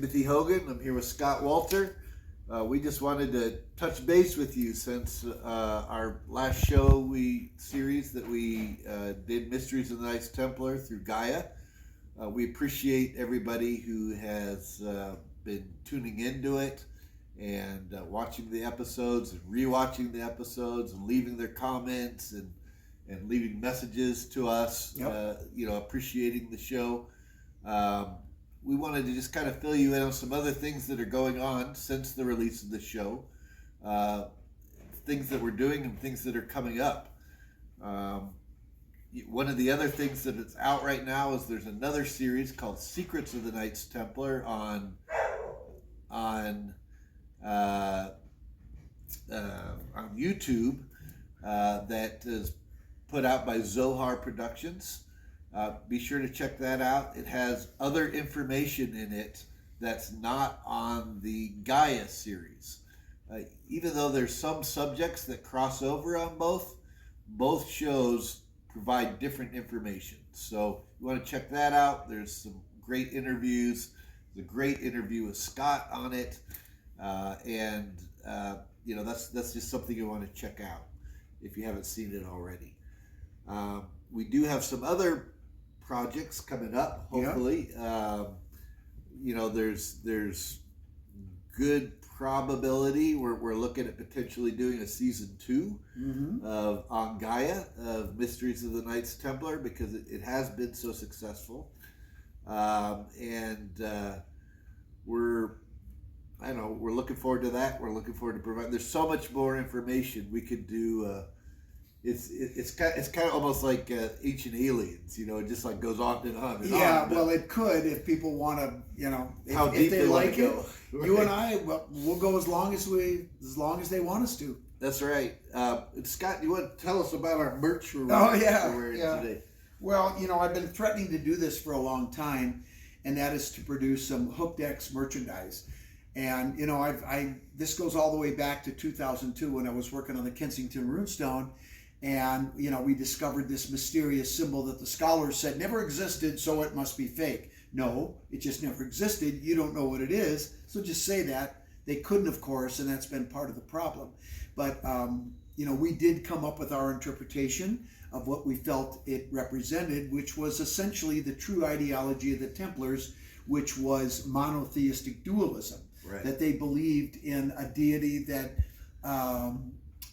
Timothy Hogan. I'm here with Scott Wolter. We just wanted to touch base with you since our last series that we did, Mysteries of the Knights Templar through Gaia. We appreciate everybody who has been tuning into it and watching the episodes and rewatching the episodes and leaving their comments and leaving messages to us. Yep. Appreciating the show. We wanted to just kind of fill you in on some other things that are going on since the release of the show, things that we're doing and things that are coming up. One of the other things that is out right now is there's another series called Secrets of the Knights Templar on YouTube that is put out by Zohar Productions. Be sure to check that out. It has other information in it that's not on the Gaia series. Even though there's some subjects that cross over on both shows provide different information. So you want to check that out. There's some great interviews. There's a great interview with Scott on it. That's just something you want to check out if you haven't seen it already. We do have some other projects coming up, hopefully. Yeah. There's good probability we're looking at potentially doing a season 2 of on Gaia of Mysteries of the Knights Templar because it has been so successful. We're looking forward to that. We're looking forward to providing. There's so much more information we could do. It's kind of almost like Ancient Aliens, it just like goes on and on and on. Yeah, well, it could if people want to, if they like it. Right. You and I, we'll go as long as they want us to. That's right. Scott, you want to tell us about our merch we're wearing today? Well, I've been threatening to do this for a long time, and that is to produce some Hooked X merchandise. And this goes all the way back to 2002 when I was working on the Kensington Runestone. And, we discovered this mysterious symbol that the scholars said never existed, so it must be fake. No, it just never existed. You don't know what it is, so just say that. They couldn't, of course, and that's been part of the problem. But, we did come up with our interpretation of what we felt it represented, which was essentially the true ideology of the Templars, which was monotheistic dualism. Right. That they believed in a deity that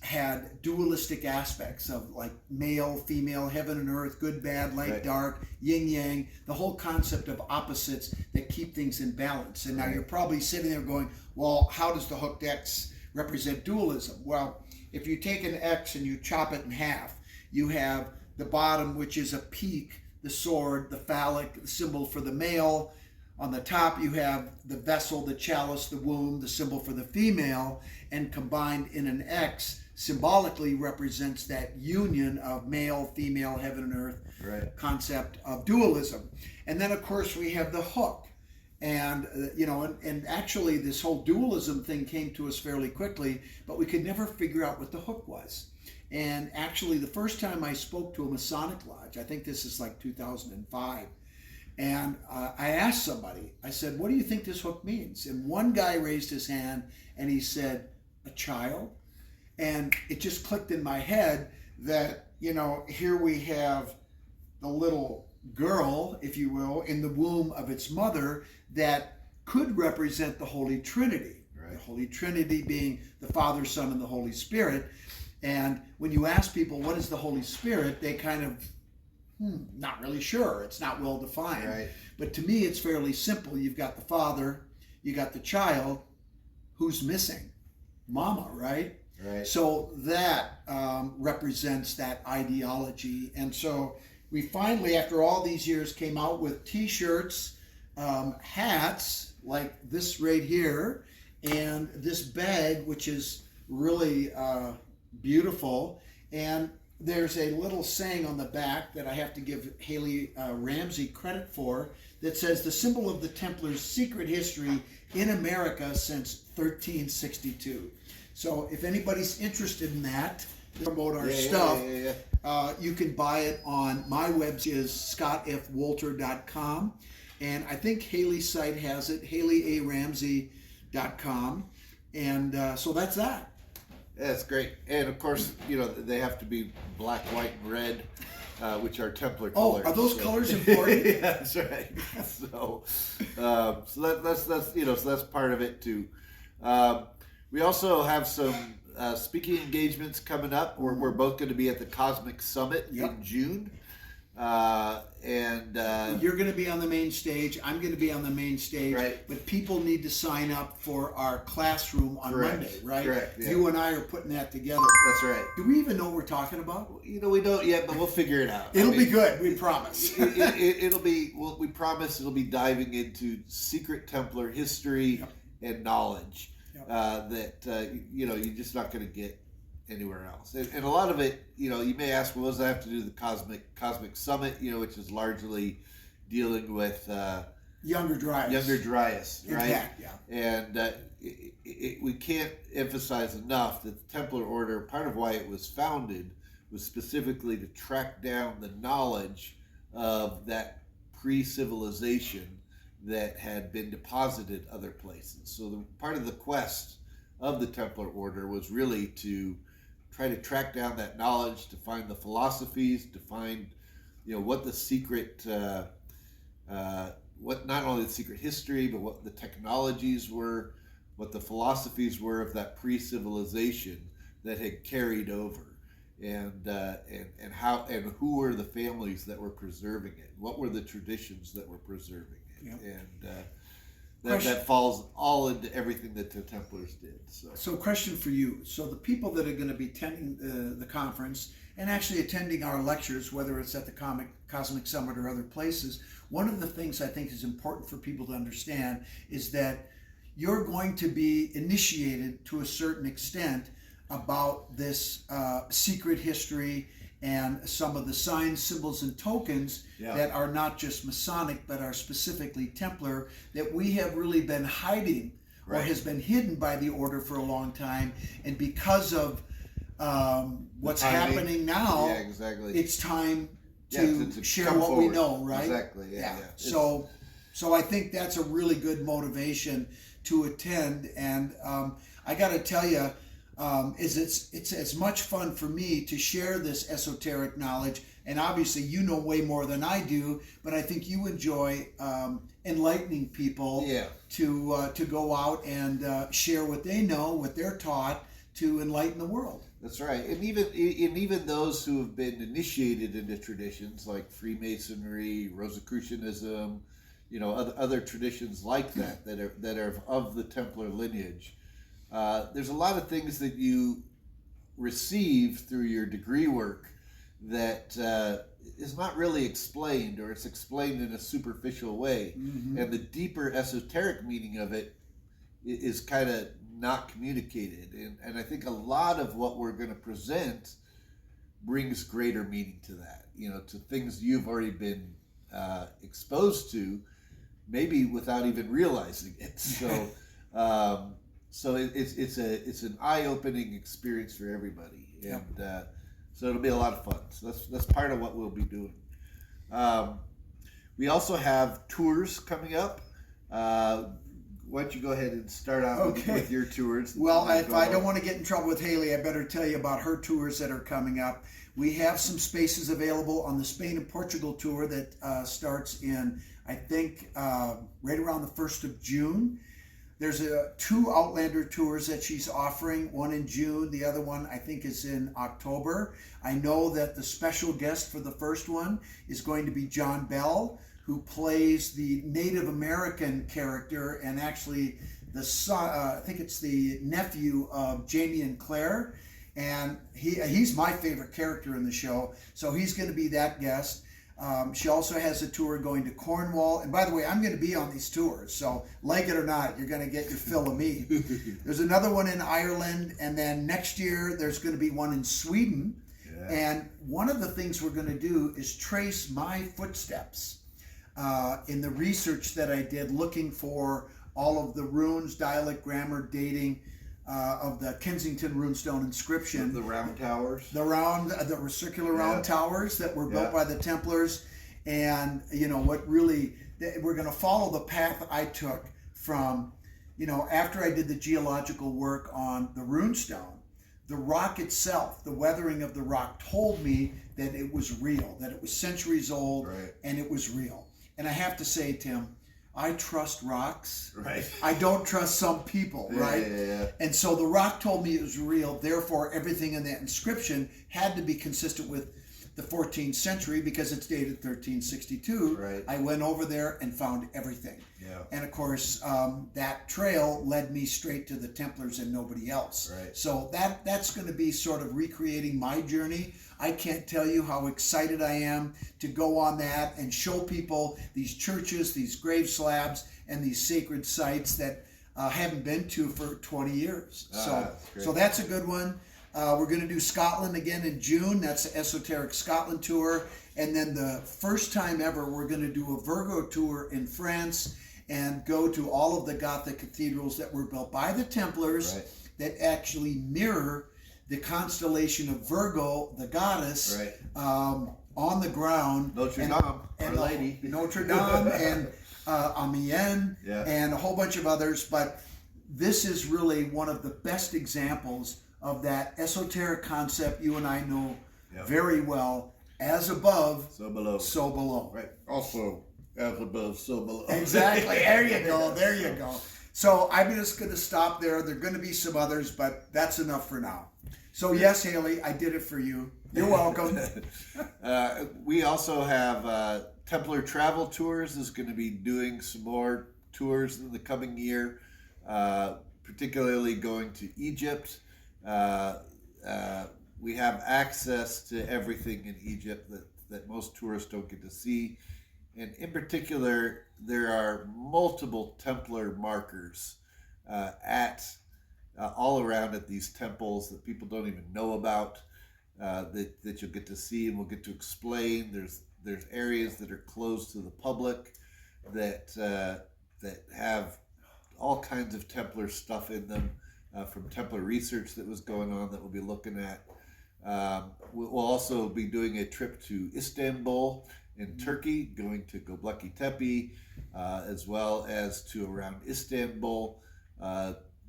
had dualistic aspects of like male, female, heaven and earth, good, bad, light, dark, yin, yang, the whole concept of opposites that keep things in balance. And now you're probably sitting there going, well, how does the Hooked X represent dualism? Well, if you take an X and you chop it in half, you have the bottom, which is a peak, the sword, the phallic, the symbol for the male. On the top, you have the vessel, the chalice, the womb, the symbol for the female, and combined in an X symbolically represents that union of male, female, heaven and earth concept of dualism. And then, of course, we have the hook. And, and actually this whole dualism thing came to us fairly quickly, but we could never figure out what the hook was. And actually, the first time I spoke to a Masonic lodge, I think this is like 2005, and I asked somebody, I said, what do you think this hook means? And one guy raised his hand and he said, a child. And it just clicked in my head that, here we have the little girl, if you will, in the womb of its mother that could represent the Holy Trinity. Right. The Holy Trinity being the Father, Son, and the Holy Spirit. And when you ask people, what is the Holy Spirit? They kind of, not really sure. It's not well defined. Right. But to me, it's fairly simple. You've got the father, you got the child. Who's missing? Mama, right? Right. So that represents that ideology. And so we finally, after all these years, came out with T-shirts, hats, like this right here, and this bag, which is really beautiful. And there's a little saying on the back that I have to give Haley Ramsey credit for that says the symbol of the Templars' secret history in America since 1362. So if anybody's interested in that, promote our stuff, you can buy it on my website is scottfwolter.com. And I think Haley's site has it, HaleyARamsey.com. And so that's that. That's great. And of course, they have to be black, white, and red, which are Templar colors. Oh, are those colors important? Yeah, that's right. So that's part of it too. We also have some speaking engagements coming up. We're both going to be at the Cosmic Summit in June. You're going to be on the main stage. I'm going to be on the main stage. Right. But people need to sign up for our classroom on Monday, right? Correct. Yeah. You and I are putting that together. That's right. Do we even know what we're talking about? We don't yet, but we'll figure it out. It'll be good. We promise. It'll be. Well, we promise it'll be diving into secret Templar history and knowledge that you're just not going to get anywhere else. And a lot of it, you may ask, well, what does that have to do with the Cosmic Summit, which is largely dealing with Younger Dryas, right? Impact, yeah. And we can't emphasize enough that the Templar Order, part of why it was founded, was specifically to track down the knowledge of that pre-civilization that had been deposited other places. So part of the quest of the Templar Order was really to try to track down that knowledge, to find the philosophies, to find, what the secret, what not only the secret history, but what the technologies were, what the philosophies were of that pre-civilization that had carried over, and how and who were the families that were preserving it, what were the traditions that were preserving it, and that falls all into everything that the Templars did. So question for you. So the people that are going to be attending the conference and actually attending our lectures, whether it's at the Cosmic Summit or other places, one of the things I think is important for people to understand is that you're going to be initiated to a certain extent about this secret history and some of the signs, symbols, and tokens that are not just Masonic, but are specifically Templar, that we have really been hiding or has been hidden by the order for a long time. And because of what's happening now, it's time to share what we know, right? Exactly, yeah. So I think that's a really good motivation to attend. And I got to tell you, it's as much fun for me to share this esoteric knowledge, and obviously you know way more than I do, but I think you enjoy enlightening people to go out and share what they know, what they're taught, to enlighten the world. That's right. And even those who have been initiated into traditions like Freemasonry, Rosicrucianism, other traditions like that are of the Templar lineage. There's a lot of things that you receive through your degree work that is not really explained, or it's explained in a superficial way. Mm-hmm. And the deeper esoteric meaning of it is kind of not communicated. And I think a lot of what we're going to present brings greater meaning to that, to things you've already been exposed to, maybe without even realizing it. So it's an eye-opening experience for everybody, and so it'll be a lot of fun. So that's part of what we'll be doing. We also have tours coming up. Why don't you go ahead and start out with your tours? Well, if I don't want to get in trouble with Haley, I better tell you about her tours that are coming up. We have some spaces available on the Spain and Portugal tour that starts in, I think, right around the 1st of June. There's two Outlander tours that she's offering, one in June, the other one I think is in October. I know that the special guest for the first one is going to be John Bell, who plays the Native American character, and actually the son, I think it's the nephew of Jamie and Claire, and he's my favorite character in the show, so he's going to be that guest. She also has a tour going to Cornwall. And by the way, I'm going to be on these tours. So like it or not, you're going to get your fill of me. There's another one in Ireland. And then next year, there's going to be one in Sweden. Yeah. And one of the things we're going to do is trace my footsteps in the research that I did looking for all of the runes, dialect, grammar, dating, of the Kensington runestone inscription. The round towers? The circular round towers that were built by the Templars. And what really, we're going to follow the path I took from, after I did the geological work on the runestone. The rock itself, the weathering of the rock, told me that it was real, that it was centuries old, right. And it was real. And I have to say, Tim, I trust rocks. Right. I don't trust some people, right? Yeah. And so the rock told me it was real. Therefore, everything in that inscription had to be consistent with the 14th century because it's dated 1362. Right. I went over there and found everything. Yeah. And of course, that trail led me straight to the Templars and nobody else. Right. So that's going to be sort of recreating my journey. I can't tell you how excited I am to go on that and show people these churches, these grave slabs, and these sacred sites that I haven't been to for 20 years. So that's a good one. We're going to do Scotland again in June. That's the Esoteric Scotland tour. And then the first time ever, we're going to do a Virgo tour in France and go to all of the Gothic cathedrals that were built by the Templars, right. that actually mirror the constellation of Virgo, the goddess, right. On the ground. Notre Dame, Our Lady. Notre Dame and Amiens, yeah. And a whole bunch of others. But this is really one of the best examples of that esoteric concept you and I know very well. As above, so below. So below. Right. Also, as above, so below. Exactly. There you go. There you go. So I'm just going to stop there. There are going to be some others, but that's enough for now. So yes, Haley, I did it for you. You're welcome. We also have Templar Travel Tours is going to be doing some more tours in the coming year, particularly going to Egypt. We have access to everything in Egypt that most tourists don't get to see. And in particular, there are multiple Templar markers all around at these temples that people don't even know about, that you'll get to see and we'll get to explain. There's areas that are closed to the public that have all kinds of Templar stuff in them, from Templar research that was going on that we'll be looking at. We'll also be doing a trip to Istanbul in Turkey, going to Göbekli Tepe, as well as to around Istanbul.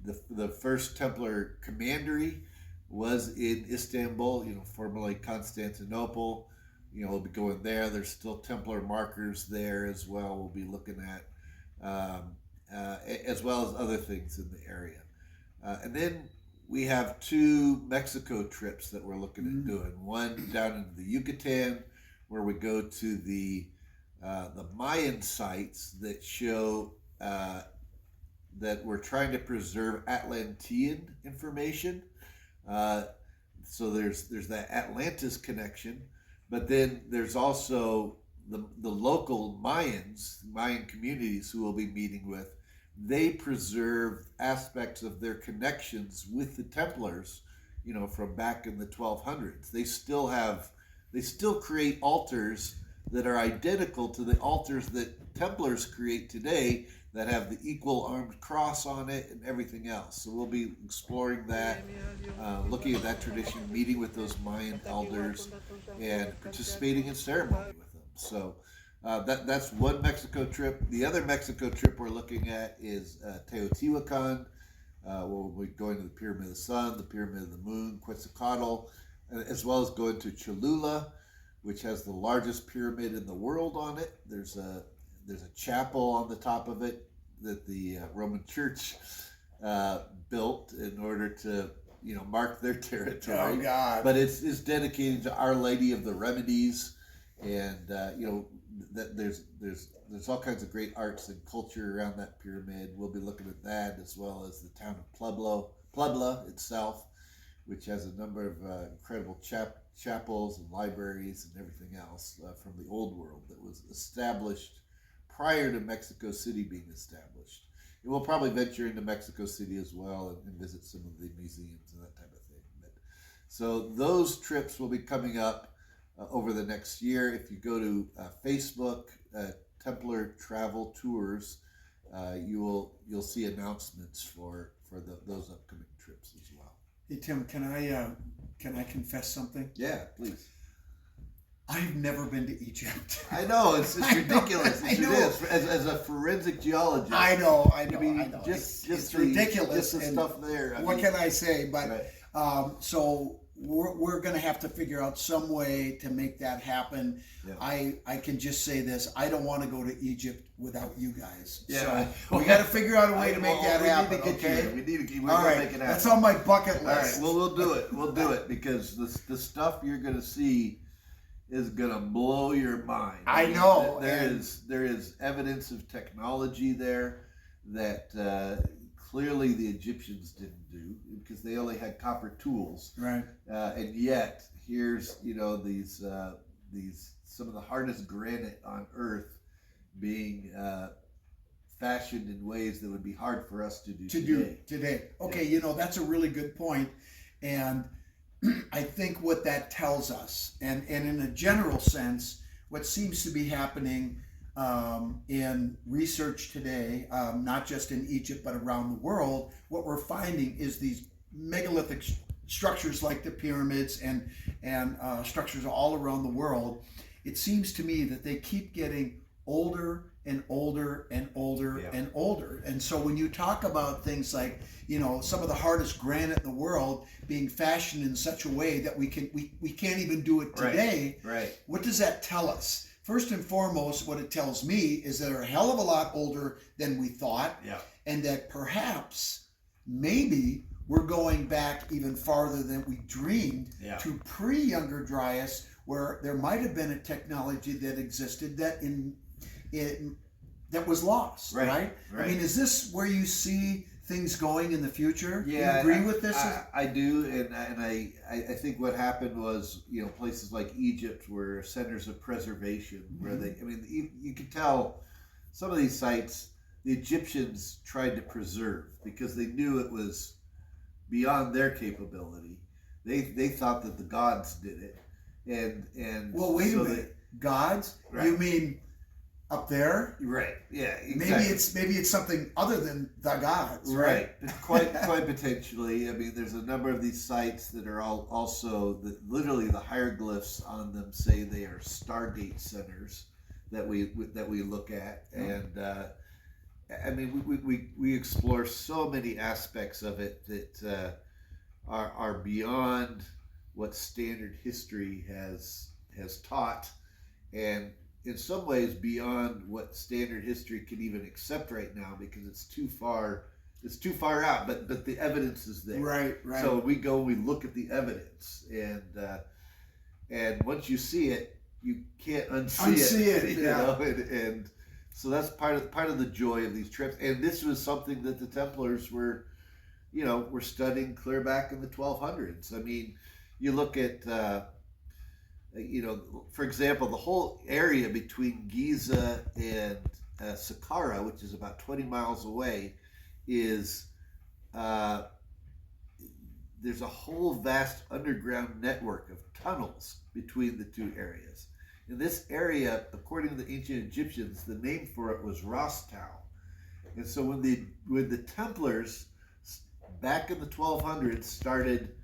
The first Templar commandery was in Istanbul, formerly Constantinople. We'll be going there. There's still Templar markers there as well. We'll be looking at, as well as other things in the area. And then we have 2 Mexico trips that we're looking at doing. One down in the Yucatan, where we go to the Mayan sites that show that we're trying to preserve Atlantean information. So there's that Atlantis connection, but then there's also the local Mayan communities who we'll be meeting with. They preserve aspects of their connections with the Templars, from back in the 1200s. They still create altars that are identical to the altars that Templars create today, that have the equal armed cross on it and everything else. So we'll be exploring that, looking at that tradition, meeting with those Mayan elders, and participating in ceremony with them. So that's one Mexico trip. The other Mexico trip we're looking at is Teotihuacan. We'll be going to the Pyramid of the Sun, the Pyramid of the Moon, Quetzalcoatl, as well as going to Cholula, which has the largest pyramid in the world on it. There's a chapel on the top of it that the Roman Church built in order to mark their territory. Oh God! But it's dedicated to Our Lady of the Remedies, and that there's all kinds of great arts and culture around that pyramid. We'll be looking at that, as well as the town of Puebla itself, which has a number of incredible chapels and libraries and everything else from the old world that was established prior to Mexico City being established. And we'll probably venture into Mexico City as well and visit some of the museums and that type of thing. So those trips will be coming up over the next year. If you go to Facebook, Templar Travel Tours, you'll see announcements for those upcoming trips as well. Hey Tim, can I confess something? Yeah, please. I've never been to Egypt. I know it's ridiculous. I know. It is. As a forensic geologist, I know. I mean, just it's the, ridiculous. just the stuff there. What can I say? But right. so we're going to have to figure out some way to make that happen. Yeah. I can just say this: I don't want to go to Egypt without you guys. Yeah. So we got to figure out a way to make that happen. We need to get you. We need to. We're All gonna right. make it happen. That's on my bucket list. All right. Well, we'll do it. We'll do it because the stuff you're going to see is going to blow your mind. I know. There is evidence of technology there that clearly the Egyptians didn't do because they only had copper tools. Right. And yet here's these some of the hardest granite on earth being fashioned in ways that would be hard for us to do today. Okay, Yeah. That's a really good point. And I think what that tells us, and in a general sense, what seems to be happening in research today, not just in Egypt but around the world, what we're finding is these megalithic structures like the pyramids and structures all around the world. It seems to me that they keep getting older and older and older and older. And so when you talk about things like, some of the hardest granite in the world being fashioned in such a way that we can't even do it today. Right. What does that tell us? First and foremost, what it tells me is that they're a hell of a lot older than we thought. Yeah. And that perhaps, maybe, we're going back even farther than we dreamed to pre-Younger Dryas, where there might have been a technology that existed that that was lost, right? I mean, is this where you see things going in the future? Yeah, do you agree with this? I do, and I think what happened was, places like Egypt were centers of preservation, where you could tell some of these sites the Egyptians tried to preserve because they knew it was beyond their capability. They thought that the gods did it, and well, wait a minute, gods? Right. You mean up there? Right. Yeah. Exactly. Maybe it's something other than the gods. Right. Quite potentially. I mean, there's a number of these sites that are also literally the hieroglyphs on them say they are Stargate centers that we look at, and I mean we explore so many aspects of it that are beyond what standard history has taught, and in some ways beyond what standard history can even accept right now because it's too far out, but the evidence is there. Right. So we look at the evidence, and once you see it, you can't unsee it. And so that's part of the joy of these trips. And this was something that the Templars were studying clear back in the 1200s. I mean, you look at for example, the whole area between Giza and Saqqara, which is about 20 miles away, is there's a whole vast underground network of tunnels between the two areas. In this area, according to the ancient Egyptians, the name for it was Rostau. And so when the Templars back in the 1200s started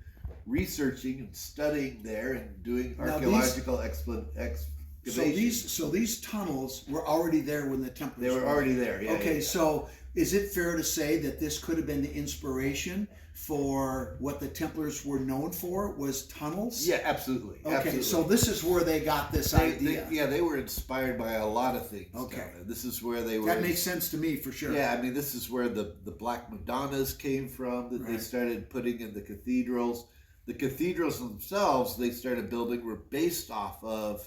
researching and studying there and doing archaeological excavations. So these tunnels were already there when the Templars They were already there, yeah. Okay, yeah. So is it fair to say that this could have been the inspiration for what the Templars were known for, was tunnels? Yeah, absolutely. Okay, absolutely. so this is where they got this idea. They were inspired by a lot of things. Okay. This is where they were. That makes sense to me, for sure. Yeah, I mean, this is where the Black Madonnas came from, that they started putting in the cathedrals. The cathedrals themselves, they started building, were based off of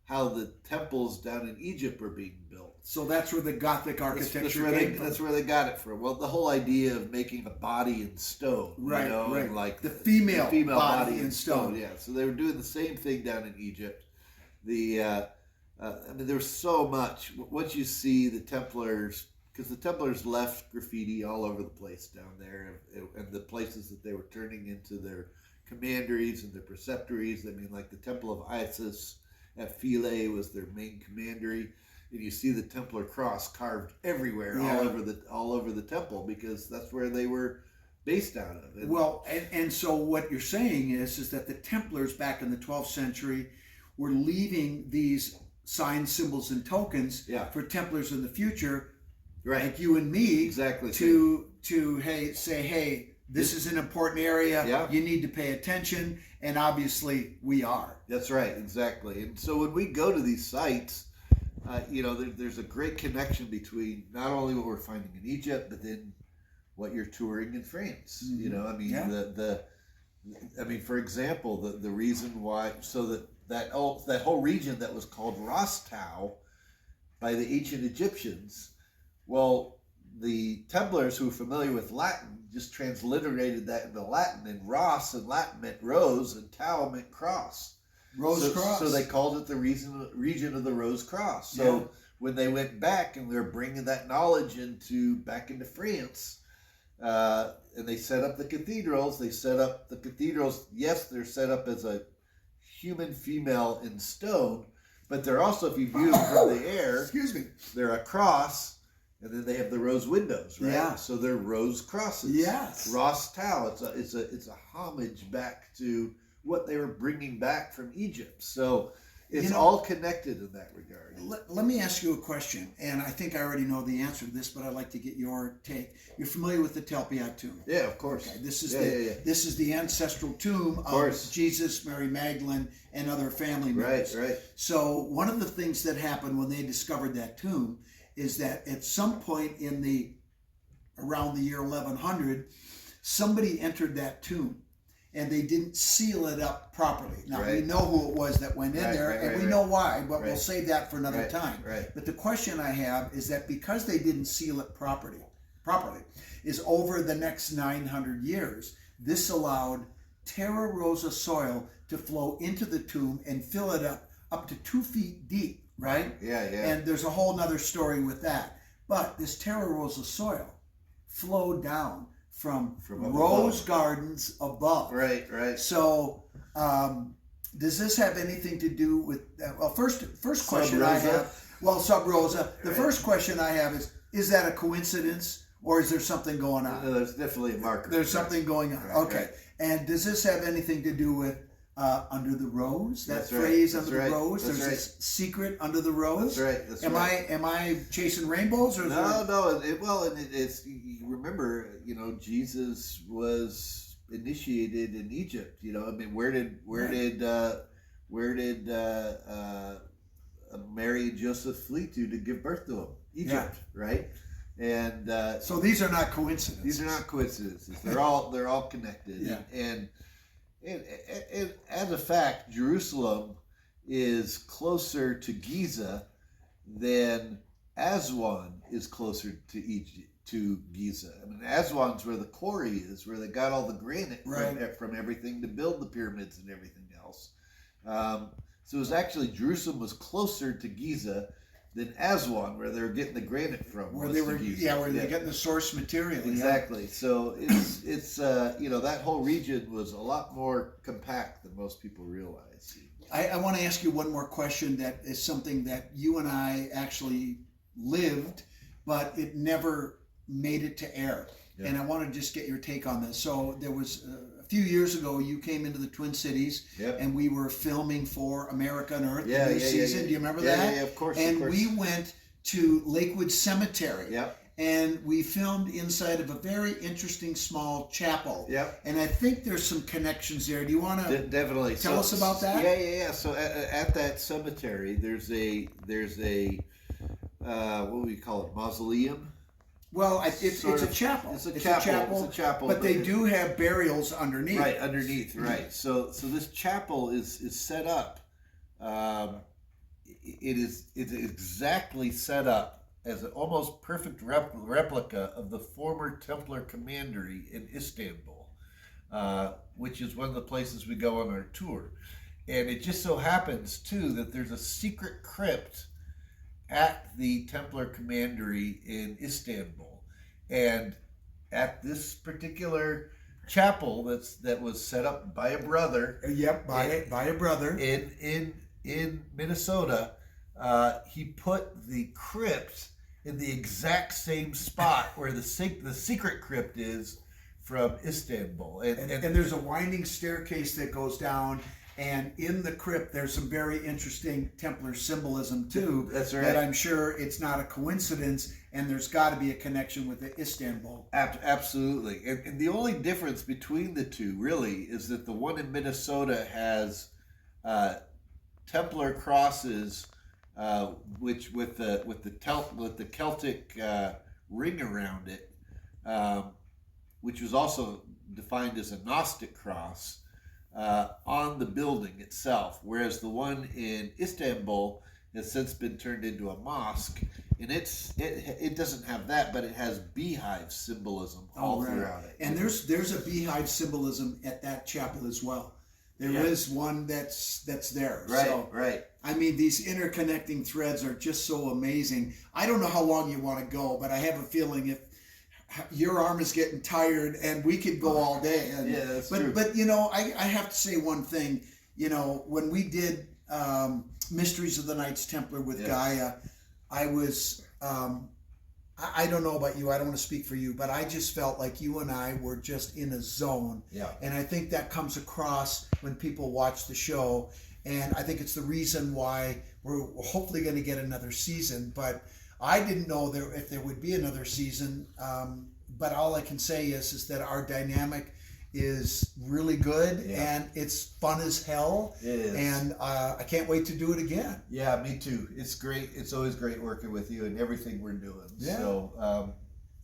how the temples down in Egypt were being built. So that's where the Gothic architecture came from. That's where they got it from. Well, the whole idea of making a body in stone, right? and like the female body in stone. Yeah, so they were doing the same thing down in Egypt. I mean, there's so much. Once you see the Templars, because the Templars left graffiti all over the place down there, and the places that they were turning into their commanderies and their preceptories. I mean, like the Temple of Isis at Philae was their main commandery, and you see the Templar cross carved everywhere, all over the temple, because that's where they were based out of. And so what you're saying is that the Templars back in the 12th century we're leaving these signs, symbols, and tokens Yeah. for Templars in the future, Right. like you and me, Exactly. to say, hey, this is an important area. Yeah. You need to pay attention, and obviously we are. That's right, exactly. And so when we go to these sites, there's a great connection between not only what we're finding in Egypt, but then what you're touring in France. For example, the reason why, so that whole region that was called Rostau by the ancient Egyptians, well, the Templars who are familiar with Latin just transliterated that into Latin, and Ros in Latin meant rose, and Tau meant cross. Cross. So they called it the region of the Rose Cross. So when they went back and they were bringing that knowledge back into France, and they set up the cathedrals. Yes, they're set up as a human female in stone, but they're also, if you view them from the air, excuse me, they're a cross, and then they have the rose windows, right? Yeah. So they're rose crosses. Yes. Ros Tau. It's a homage back to what they were bringing back from Egypt. So it's all connected in that regard. Let me ask you a question, and I think I already know the answer to this, but I'd like to get your take. You're familiar with the Telpiat tomb? Yeah, of course. Okay, this is the ancestral tomb of Jesus, Mary Magdalene, and other family members. Right. So one of the things that happened when they discovered that tomb is that at some point around the year 1100, somebody entered that tomb, and they didn't seal it up properly. Now, we know who it was that went in there, and we know why, but we'll save that for another time. Right. But the question I have is that because they didn't seal it properly, is over the next 900 years, this allowed Terra Rosa soil to flow into the tomb and fill it up to 2 feet deep, right? Yeah. And there's a whole nother story with that. But this Terra Rosa soil flowed down from rose gardens above. Right. So, does this have anything to do with? First question I have. Well, Sub Rosa. The first question I have is that a coincidence, or is there something going on? No, there's definitely a marker. There's something going on. Okay. Right. And does this have anything to do with under the rose? That That's phrase, right. under the rose. There's this secret under the rose. That's am right. Am I chasing rainbows, or No. It's you remember, Jesus was initiated in Egypt. Where did Mary and Joseph flee to give birth to him? Egypt, right? And so these are not coincidences. These are not coincidences. They're all connected. Yeah. And as a fact, Jerusalem is closer to Giza than Aswan is closer to Egypt, to Giza. Aswan's where the quarry is, where they got all the granite from everything to build the pyramids and everything else. So it was actually, Jerusalem was closer to Giza than Aswan, where they were getting the granite from. Where they were, they're getting the source material. Exactly. So it's that whole region was a lot more compact than most people realize. I want to ask you one more question that is something that you and I actually lived, but it never made it to air. Yeah. And I want to just get your take on this. So there was a few years ago, you came into the Twin Cities, and we were filming for America on Earth the new season. Do you remember that? Yeah, of course. And we went to Lakewood Cemetery. Yep. And we filmed inside of a very interesting small chapel. Yep. And I think there's some connections there. Do you want to definitely tell us about that? Yeah. So at that cemetery, there's a what do we call it? Mausoleum. Well, it's a chapel. It's a chapel. But they do have burials underneath. Right, underneath. Right. So this chapel is set up. It's exactly set up as an almost perfect replica of the former Templar commandery in Istanbul, which is one of the places we go on our tour. And it just so happens, too, that there's a secret crypt at the Templar commandery in Istanbul. And at this particular chapel that was set up by a brother. Yep, by a brother. In Minnesota, he put the crypt in the exact same spot where the secret crypt is from Istanbul. And there's a winding staircase that goes down, And in the crypt, there's some very interesting Templar symbolism too. That's right. That I'm sure it's not a coincidence, and there's got to be a connection with the Istanbul. Absolutely. And the only difference between the two really is that the one in Minnesota has Templar crosses, which with the Celtic ring around it, which was also defined as a Gnostic cross. On the building itself, whereas the one in Istanbul has since been turned into a mosque, and it doesn't have that, but it has beehive symbolism all throughout it. And there's a beehive symbolism at that chapel as well. There is one that's there. Right, so, right. I mean, these interconnecting threads are just so amazing. I don't know how long you want to go, but I have a feeling if your arm is getting tired, and we could go all day. And, yeah, that's true. But you know, I have to say one thing. You know, when we did Mysteries of the Knights Templar with Gaia, I was I don't know about you. I don't want to speak for you, but I just felt like you and I were just in a zone. Yeah. And I think that comes across when people watch the show. And I think it's the reason why we're hopefully going to get another season. But I didn't know if there would be another season, but all I can say is that our dynamic is really good, and it's fun as hell. It is. And I can't wait to do it again. Yeah, me too. It's great. It's always great working with you and everything we're doing. Yeah.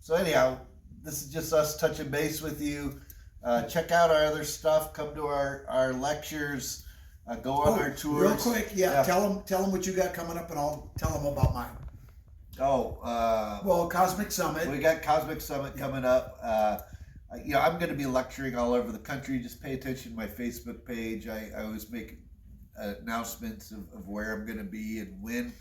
So anyhow, this is just us touching base with you. Check out our other stuff. Come to our lectures. Go on our tours. Real quick, tell them what you got coming up, and I'll tell them about mine. Well, Cosmic Summit. We got Cosmic Summit coming up. I'm going to be lecturing all over the country. Just pay attention to my Facebook page. I always make announcements of where I'm going to be and when.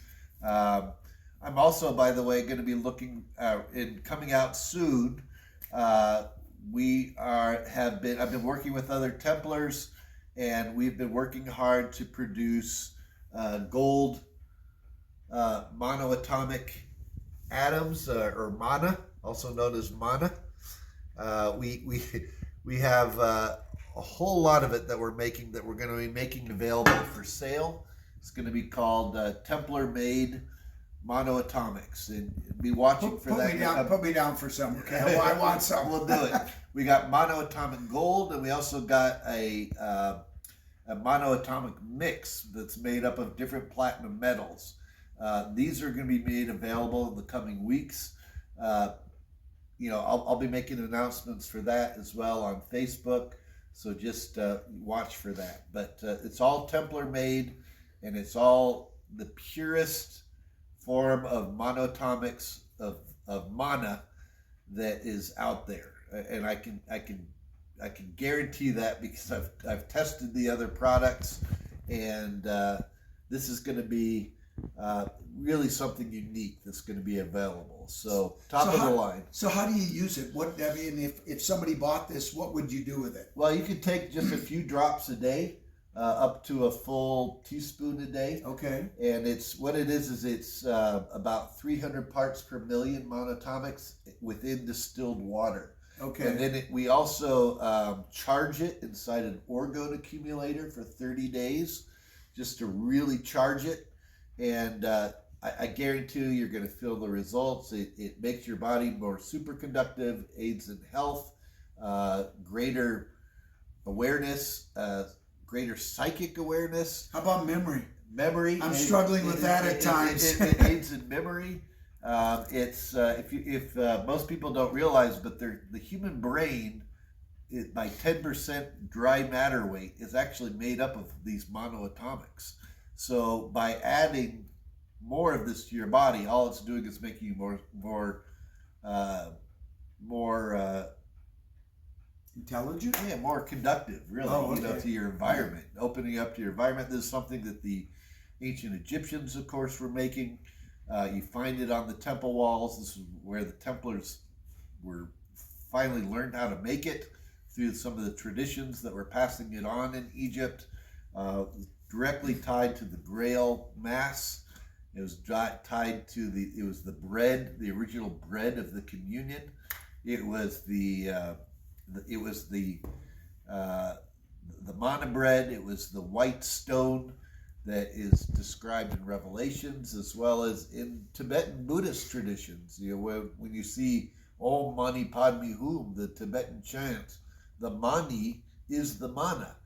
I'm also, by the way, going to be looking in coming out soon. I've been working with other Templars, and we've been working hard to produce gold monoatomic atoms, or mana, also known as mana. We have a whole lot of it that we're making, that we're going to be making available for sale. It's going to be called Templar made monoatomics, and be watching for that. Put me down for some. Okay, I want some. We'll do it. We got monoatomic gold, and we also got a monoatomic mix that's made up of different platinum metals. These are going to be made available in the coming weeks. I'll be making announcements for that as well on Facebook, so just watch for that. But it's all Templar made, and it's all the purest form of monoatomics of mana that is out there, and I can guarantee that because I've tested the other products, and this is going to be really something unique that's going to be available. So top of the line. So how do you use it? If somebody bought this, what would you do with it? Well, you can take just a few drops a day, up to a full teaspoon a day. Okay. And it's about 300 parts per million monatomics within distilled water. Okay. And then we also charge it inside an orgone accumulator for 30 days, just to really charge it. And I guarantee you, you're going to feel the results. It makes your body more superconductive, aids in health, greater awareness, greater psychic awareness. How about memory? Memory. I'm struggling with that at times. It aids in memory. If most people don't realize, but the human brain, by 10% dry matter weight, is actually made up of these monoatomics. So by adding more of this to your body, all it's doing is making you more intelligent? Yeah, more conductive, really, to your environment, opening up to your environment. This is something that the ancient Egyptians, of course, were making. You find it on the temple walls. This is where the Templars were finally learned how to make it through some of the traditions that were passing it on in Egypt. Directly tied to the Grail Mass. It was tied to the bread, the original bread of the communion. It was the the manna bread. It was the white stone that is described in Revelations, as well as in Tibetan Buddhist traditions. You know, when you see Om Mani Padme Hum, the Tibetan chant, the mani is the mana.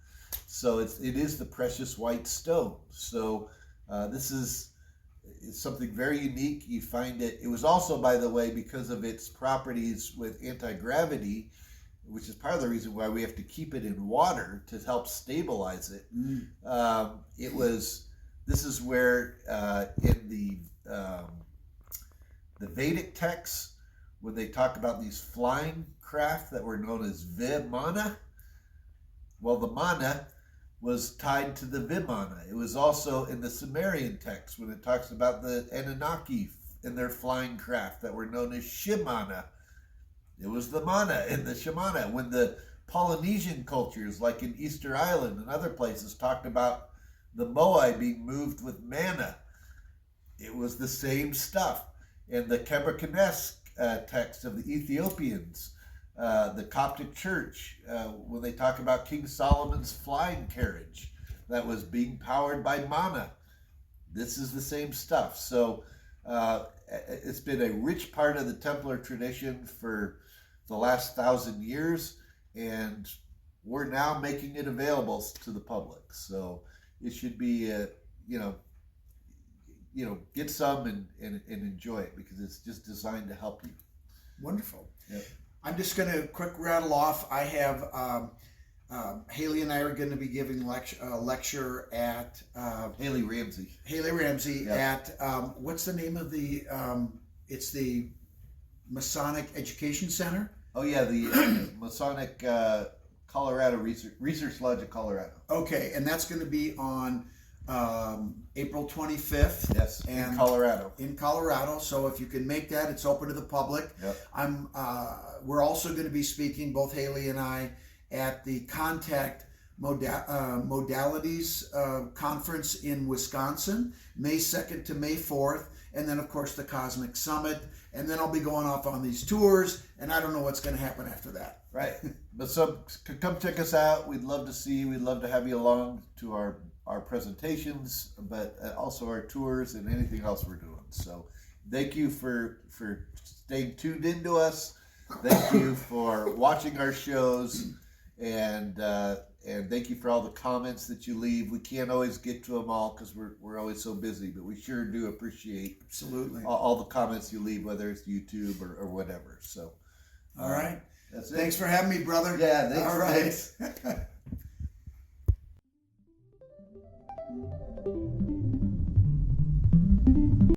So it is the precious white stone. So this is something very unique. You find it. It was also, by the way, because of its properties with anti-gravity, which is part of the reason why we have to keep it in water to help stabilize it. This is where in the Vedic texts, when they talk about these flying craft that were known as Vimana, well, the mana was tied to the Vimana. It was also in the Sumerian text when it talks about the Anunnaki and their flying craft that were known as Shimana. It was the mana in the Shimana. When the Polynesian cultures, like in Easter Island and other places, talked about the Moai being moved with manna, it was the same stuff. In the Kebrakanesk text of the Ethiopians, the Coptic Church, when they talk about King Solomon's flying carriage that was being powered by manna, this is the same stuff. So it's been a rich part of the Templar tradition for the last 1,000 years, and we're now making it available to the public. So it should be, get some and enjoy it, because it's just designed to help you. Wonderful. Yep. I'm just going to quick rattle off. I have Haley and I are going to be giving a lecture at Haley Ramsey. Yep. At what's the name of the? It's the Masonic Education Center. Oh yeah, the Masonic Colorado Research Lodge of Colorado. Okay, and that's going to be on April 25th. Yes, in Colorado. In Colorado, so if you can make that, it's open to the public. Yep. We're also going to be speaking, both Haley and I, at the Contact Modalities Conference in Wisconsin, May 2nd to May 4th, and then of course the Cosmic Summit, and then I'll be going off on these tours, and I don't know what's going to happen after that. Right, but so come check us out. We'd love to see you. We'd love to have you along to our presentations, but also our tours and anything else we're doing. So thank you for staying tuned into us. Thank you for watching our shows, and thank you for all the comments that you leave. We can't always get to them all because we're always so busy, but we sure do appreciate absolutely all the comments you leave, whether it's YouTube or whatever. So all right, that's it. Thanks for having me, brother. Yeah, thanks. All right.